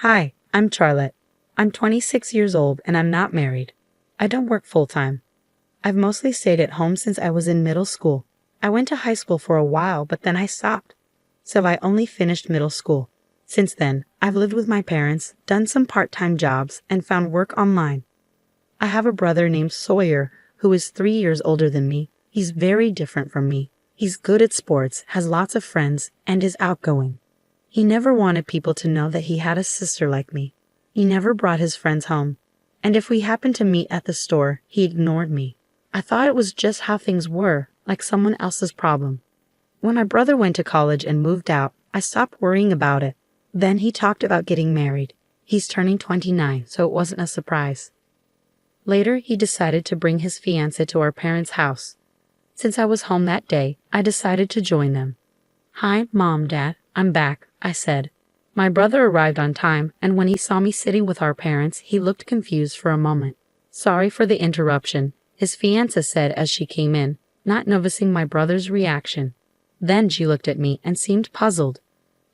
Hi, I'm Charlotte. I'm 26 years old and I'm not married. I don't work full-time. I've mostly stayed at home since I was in middle school. I went to high school for a while, but then I stopped. So I only finished middle school. Since then, I've lived with my parents, done some part-time jobs, and found work online. I have a brother named Sawyer who is 3 years older than me. He's very different from me. He's good at sports, has lots of friends, and is outgoing. He never wanted people to know that he had a sister like me. He never brought his friends home. And if we happened to meet at the store, he ignored me. I thought it was just how things were, like someone else's problem. When my brother went to college and moved out, I stopped worrying about it. Then he talked about getting married. He's turning 29, so it wasn't a surprise. Later, he decided to bring his fiancée to our parents' house. Since I was home that day, I decided to join them. "Hi, Mom, Dad, I'm back," I said. My brother arrived on time, and when he saw me sitting with our parents, he looked confused for a moment. "Sorry for the interruption," his fiancée said as she came in, not noticing my brother's reaction. Then she looked at me and seemed puzzled.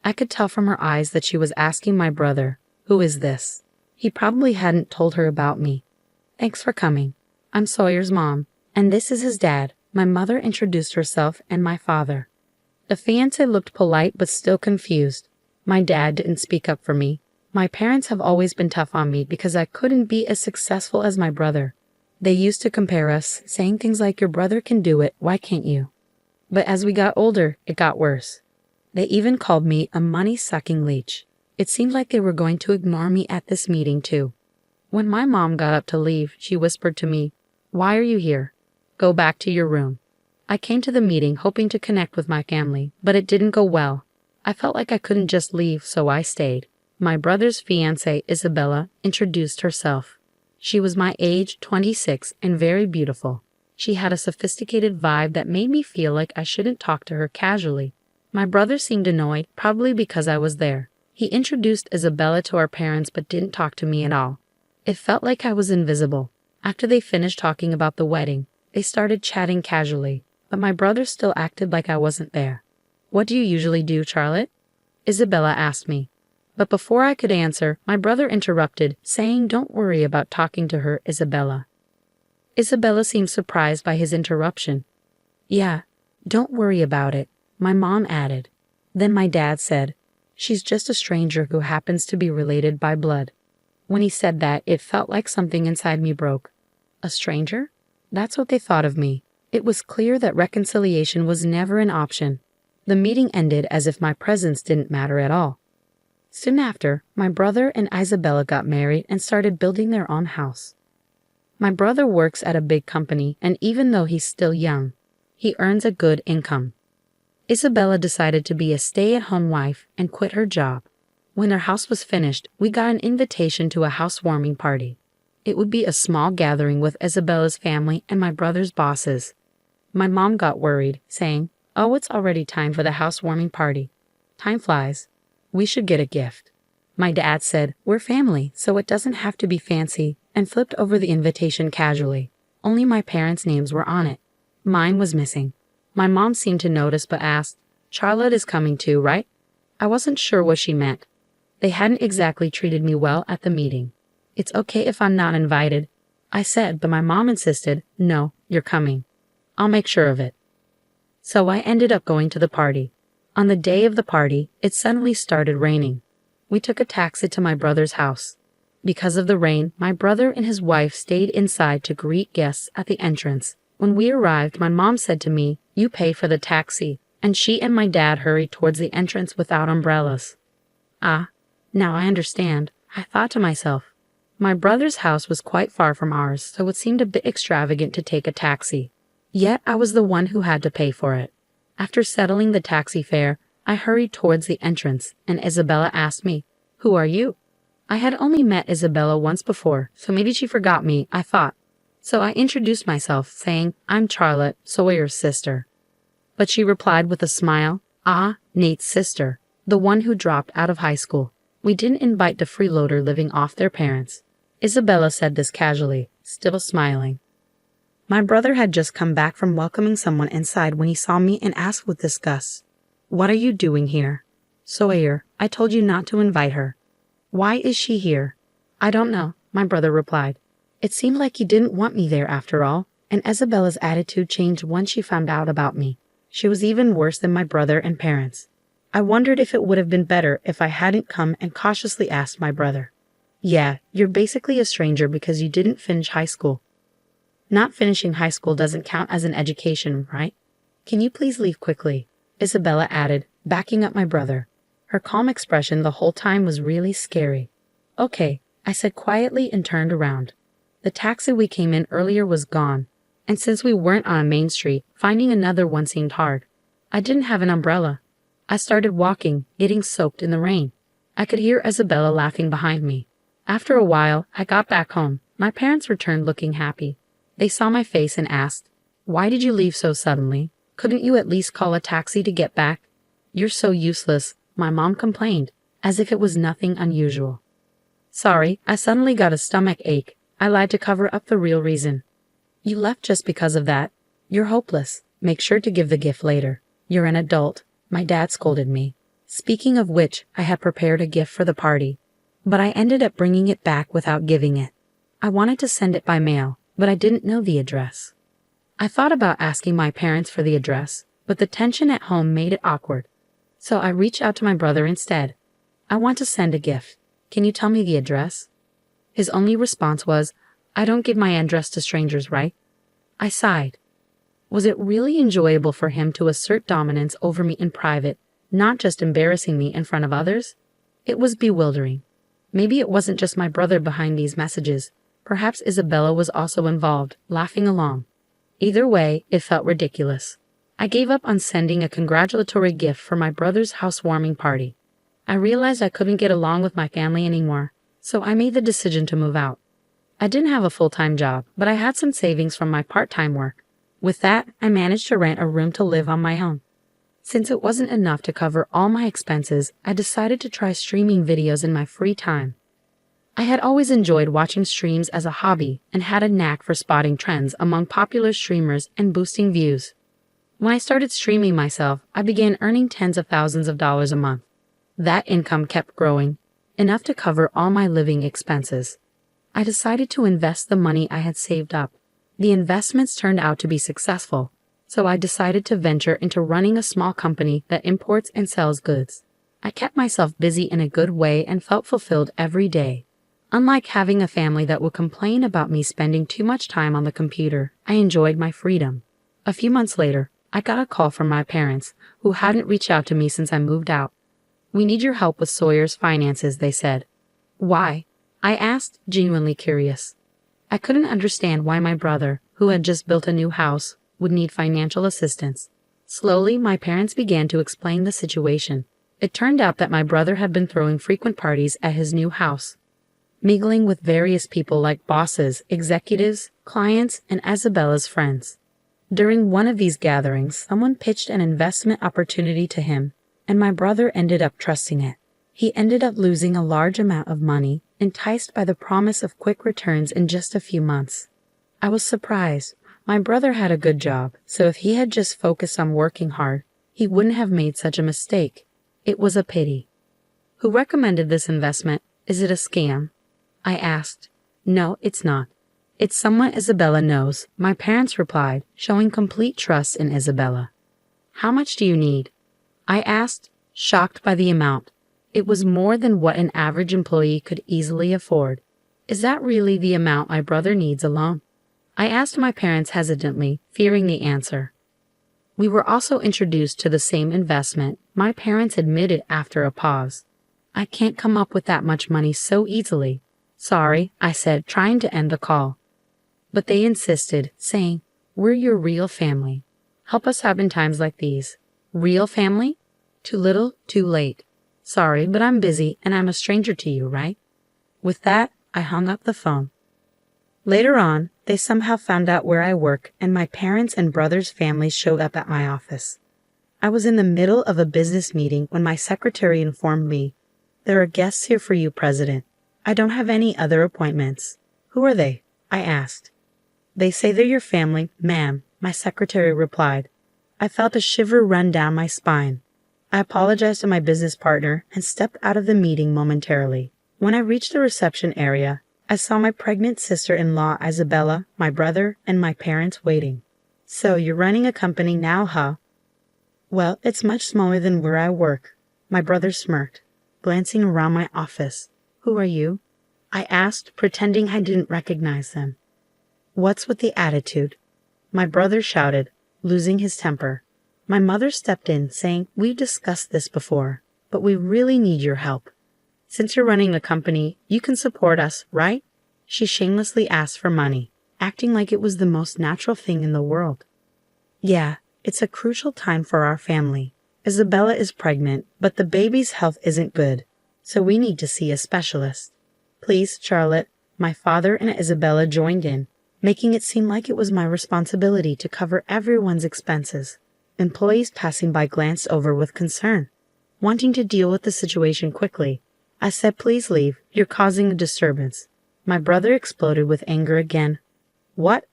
I could tell from her eyes that she was asking my brother, "Who is this?" He probably hadn't told her about me. "Thanks for coming. I'm Sawyer's mom, and this is his dad." My mother introduced herself and my father. The fiancé looked polite but still confused. My dad didn't speak up for me. My parents have always been tough on me because I couldn't be as successful as my brother. They used to compare us, saying things like, "Your brother can do it, why can't you?" But as we got older, it got worse. They even called me a money-sucking leech. It seemed like they were going to ignore me at this meeting too. When my mom got up to leave, she whispered to me, "Why are you here? Go back to your room." I came to the meeting hoping to connect with my family, but it didn't go well. I felt like I couldn't just leave, so I stayed. My brother's fiancée, Isabella, introduced herself. She was my age, 26, and very beautiful. She had a sophisticated vibe that made me feel like I shouldn't talk to her casually. My brother seemed annoyed, probably because I was there. He introduced Isabella to our parents but didn't talk to me at all. It felt like I was invisible. After they finished talking about the wedding, they started chatting casually, but my brother still acted like I wasn't there. "What do you usually do, Charlotte?" Isabella asked me. But before I could answer, my brother interrupted, saying, "Don't worry about talking to her, Isabella." Isabella seemed surprised by his interruption. "Yeah, don't worry about it," my mom added. Then my dad said, "She's just a stranger who happens to be related by blood." When he said that, it felt like something inside me broke. A stranger? That's what they thought of me. It was clear that reconciliation was never an option. The meeting ended as if my presence didn't matter at all. Soon after, my brother and Isabella got married and started building their own house. My brother works at a big company, and even though he's still young, he earns a good income. Isabella decided to be a stay-at-home wife and quit her job. When their house was finished, we got an invitation to a housewarming party. It would be a small gathering with Isabella's family and my brother's bosses. My mom got worried, saying, "Oh, it's already time for the housewarming party. Time flies. We should get a gift." My dad said, "We're family, so it doesn't have to be fancy," and flipped over the invitation casually. Only my parents' names were on it. Mine was missing. My mom seemed to notice but asked, "Charlotte is coming too, right?" I wasn't sure what she meant. They hadn't exactly treated me well at the meeting. "It's okay if I'm not invited," I said, but my mom insisted, "No, you're coming. I'll make sure of it." So I ended up going to the party. On the day of the party, it suddenly started raining. We took a taxi to my brother's house. Because of the rain, my brother and his wife stayed inside to greet guests at the entrance. When we arrived, my mom said to me, "You pay for the taxi," and she and my dad hurried towards the entrance without umbrellas. "Ah, now I understand," I thought to myself. My brother's house was quite far from ours, so it seemed a bit extravagant to take a taxi. Yet I was the one who had to pay for it. After settling the taxi fare, I hurried towards the entrance, and Isabella asked me, "Who are you?" I had only met Isabella once before, so maybe she forgot me, I thought. So I introduced myself, saying, "I'm Charlotte, Sawyer's sister." But she replied with a smile, "Ah, Nate's sister, the one who dropped out of high school. We didn't invite the freeloader living off their parents." Isabella said this casually, still smiling. My brother had just come back from welcoming someone inside when he saw me and asked with disgust, "What are you doing here?" "Sawyer, I told you not to invite her." Why is she here? I don't know, my brother replied. It seemed like you didn't want me there after all, and Isabella's attitude changed once she found out about me. She was even worse than my brother and parents. I wondered if it would have been better if I hadn't come and cautiously asked my brother. Yeah, you're basically a stranger because you didn't finish high school. Not finishing high school doesn't count as an education, right? Can you please leave quickly? Isabella added, backing up my brother. Her calm expression the whole time was really scary. Okay, I said quietly and turned around. The taxi we came in earlier was gone, and since we weren't on a main street, finding another one seemed hard. I didn't have an umbrella. I started walking, getting soaked in the rain. I could hear Isabella laughing behind me. After a while, I got back home. My parents returned looking happy. They saw my face and asked, "Why did you leave so suddenly? Couldn't you at least call a taxi to get back?" "You're so useless," my mom complained, as if it was nothing unusual. "Sorry, I suddenly got a stomach ache. I lied to cover up the real reason." "You left just because of that. You're hopeless. Make sure to give the gift later. You're an adult," my dad scolded me. Speaking of which, I had prepared a gift for the party, but I ended up bringing it back without giving it. I wanted to send it by mail, but I didn't know the address. I thought about asking my parents for the address, but the tension at home made it awkward. So I reached out to my brother instead. "I want to send a gift. Can you tell me the address?" His only response was, "I don't give my address to strangers, right?" I sighed. Was it really enjoyable for him to assert dominance over me in private, not just embarrassing me in front of others? It was bewildering. Maybe it wasn't just my brother behind these messages. Perhaps Isabella was also involved, laughing along. Either way, it felt ridiculous. I gave up on sending a congratulatory gift for my brother's housewarming party. I realized I couldn't get along with my family anymore, so I made the decision to move out. I didn't have a full-time job, but I had some savings from my part-time work. With that, I managed to rent a room to live on my own. Since it wasn't enough to cover all my expenses, I decided to try streaming videos in my free time. I had always enjoyed watching streams as a hobby and had a knack for spotting trends among popular streamers and boosting views. When I started streaming myself, I began earning tens of thousands of dollars a month. That income kept growing, enough to cover all my living expenses. I decided to invest the money I had saved up. The investments turned out to be successful, so I decided to venture into running a small company that imports and sells goods. I kept myself busy in a good way and felt fulfilled every day. Unlike having a family that would complain about me spending too much time on the computer, I enjoyed my freedom. A few months later, I got a call from my parents, who hadn't reached out to me since I moved out. "We need your help with Sawyer's finances," they said. "Why?" I asked, genuinely curious. I couldn't understand why my brother, who had just built a new house, would need financial assistance. Slowly, my parents began to explain the situation. It turned out that my brother had been throwing frequent parties at his new house, mingling with various people like bosses, executives, clients, and Isabella's friends. During one of these gatherings, someone pitched an investment opportunity to him, and my brother ended up trusting it. He ended up losing a large amount of money, enticed by the promise of quick returns in just a few months. I was surprised. My brother had a good job, so if he had just focused on working hard, he wouldn't have made such a mistake. It was a pity. "Who recommended this investment? Is it a scam?" I asked. "No, it's not. It's someone Isabella knows," my parents replied, showing complete trust in Isabella. "How much do you need?" I asked, shocked by the amount. It was more than what an average employee could easily afford. Is that really the amount my brother needs alone? I asked my parents hesitantly, fearing the answer. We were also introduced to the same investment, my parents admitted after a pause. "I can't come up with that much money so easily." "Sorry," I said, trying to end the call. But they insisted, saying, "We're your real family. Help us out in times like these." Real family? Too little, too late. "Sorry, but I'm busy and I'm a stranger to you, right?" With that, I hung up the phone. Later on, they somehow found out where I work, and my parents' and brother's families showed up at my office. I was in the middle of a business meeting when my secretary informed me, "There are guests here for you, President. I don't have any other appointments." "Who are they?" I asked. "They say they're your family, ma'am," my secretary replied. I felt a shiver run down my spine. I apologized to my business partner and stepped out of the meeting momentarily. When I reached the reception area, I saw my pregnant sister-in-law Isabella, my brother, and my parents waiting. "So you're running a company now, huh?" "Well, it's much smaller than where I work." My brother smirked, glancing around my office. "Who are you?" I asked, pretending I didn't recognize them. "What's with the attitude?" my brother shouted, losing his temper. My mother stepped in, saying, "We've discussed this before, but we really need your help. Since you're running the company, you can support us, right?" She shamelessly asked for money, acting like it was the most natural thing in the world. "Yeah, it's a crucial time for our family. Isabella is pregnant, but the baby's health isn't good, so we need to see a specialist. Please, Charlotte." My father and Isabella joined in, making it seem like it was my responsibility to cover everyone's expenses. Employees passing by glanced over with concern. Wanting to deal with the situation quickly, I said, "Please leave, you're causing a disturbance." My brother exploded with anger again. "What?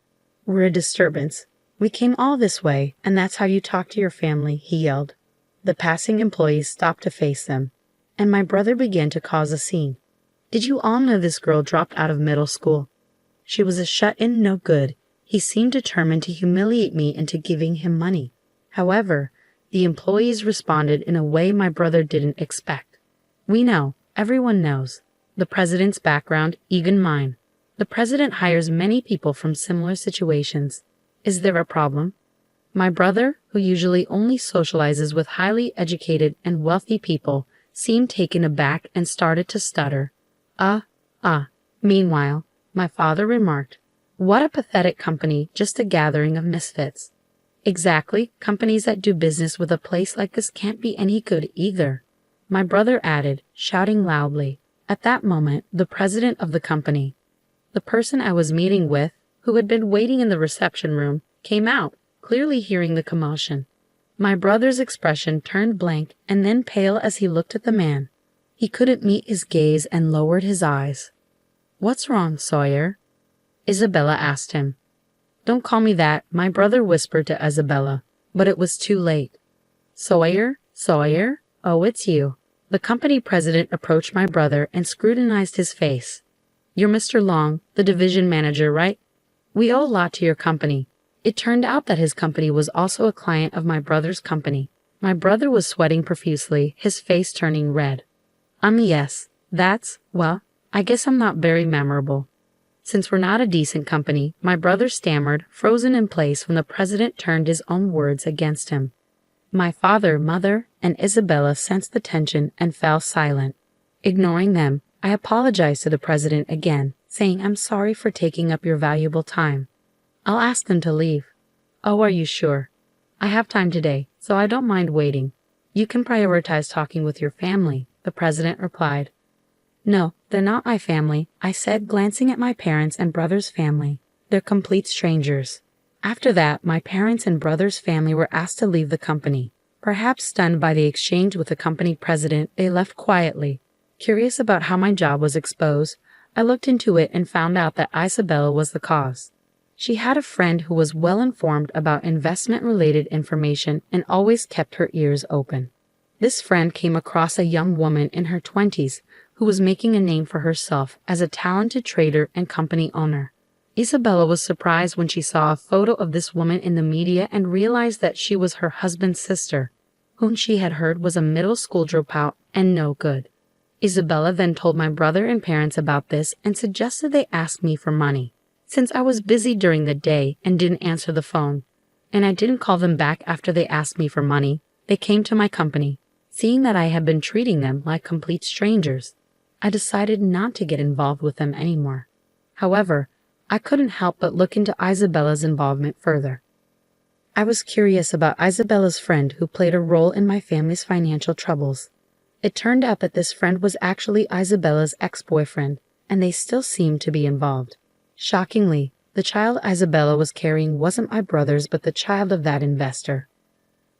We're a disturbance? We came all this way, and that's how you talk to your family," he yelled. The passing employees stopped to face them, and my brother began to cause a scene. "Did you all know this girl dropped out of middle school? She was a shut-in no good." He seemed determined to humiliate me into giving him money. However, the employees responded in a way my brother didn't expect. "We know, everyone knows. The president's background, even mine. The president hires many people from similar situations. Is there a problem?" My brother, who usually only socializes with highly educated and wealthy people, seemed taken aback and started to stutter. Meanwhile, my father remarked, "What a pathetic company, just a gathering of misfits." "Exactly, companies that do business with a place like this can't be any good either," my brother added, shouting loudly. At that moment, the president of the company, the person I was meeting with, who had been waiting in the reception room, came out, clearly hearing the commotion. My brother's expression turned blank and then pale as he looked at the man. He couldn't meet his gaze and lowered his eyes. "What's wrong, Sawyer?" Isabella asked him. "Don't call me that," my brother whispered to Isabella, but it was too late. "Sawyer? Sawyer? Oh, it's you." The company president approached my brother and scrutinized his face. "You're Mr. Long, the division manager, right? We owe a lot to your company." It turned out that his company was also a client of my brother's company. My brother was sweating profusely, his face turning red. Yes, well, I guess I'm not very memorable." Since we're not a decent company, my brother stammered, frozen in place when the president turned his own words against him. My father, mother, and Isabella sensed the tension and fell silent. Ignoring them, I apologized to the president again, saying, "I'm sorry for taking up your valuable time. I'll ask them to leave." "Oh, are you sure?" "I have time today, so I don't mind waiting. You can prioritize talking with your family," the president replied. "No, they're not my family," I said, glancing at my parents' and brother's family. "They're complete strangers." After that, my parents and brother's family were asked to leave the company. Perhaps stunned by the exchange with the company president, they left quietly. Curious about how my job was exposed, I looked into it and found out that Isabella was the cause. She had a friend who was well informed about investment-related information and always kept her ears open. This friend came across a young woman in her 20s who was making a name for herself as a talented trader and company owner. Isabella was surprised when she saw a photo of this woman in the media and realized that she was her husband's sister, whom she had heard was a middle school dropout and no good. Isabella then told my brother and parents about this and suggested they ask me for money. Since I was busy during the day and didn't answer the phone, and I didn't call them back after they asked me for money, they came to my company. Seeing that I had been treating them like complete strangers, I decided not to get involved with them anymore. However, I couldn't help but look into Isabella's involvement further. I was curious about Isabella's friend who played a role in my family's financial troubles. It turned out that this friend was actually Isabella's ex-boyfriend, and they still seemed to be involved. Shockingly, the child Isabella was carrying wasn't my brother's but the child of that investor.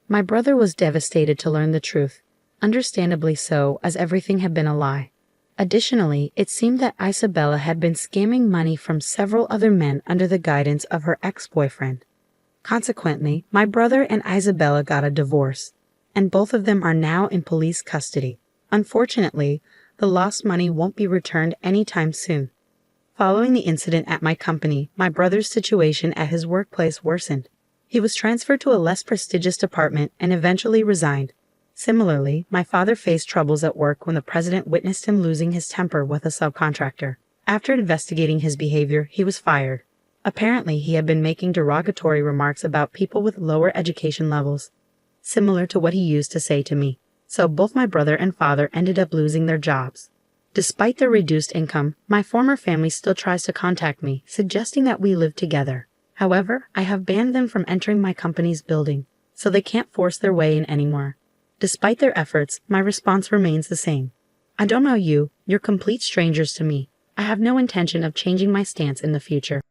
My brother was devastated to learn the truth, understandably so, as everything had been a lie. Additionally, it seemed that Isabella had been scamming money from several other men under the guidance of her ex-boyfriend. Consequently, my brother and Isabella got a divorce, and both of them are now in police custody. Unfortunately, The lost money won't be returned anytime soon. Following the incident at my company, my brother's situation at his workplace worsened. He was transferred to a less prestigious department and eventually resigned. Similarly, my father faced troubles at work when the president witnessed him losing his temper with a subcontractor. After investigating his behavior, he was fired. Apparently, he had been making derogatory remarks about people with lower education levels, similar to what he used to say to me. So both my brother and father ended up losing their jobs. Despite their reduced income, my former family still tries to contact me, suggesting that we live together. However, I have banned them from entering my company's building, so they can't force their way in anymore. Despite their efforts, my response remains the same. I don't know you, you're complete strangers to me. I have no intention of changing my stance in the future.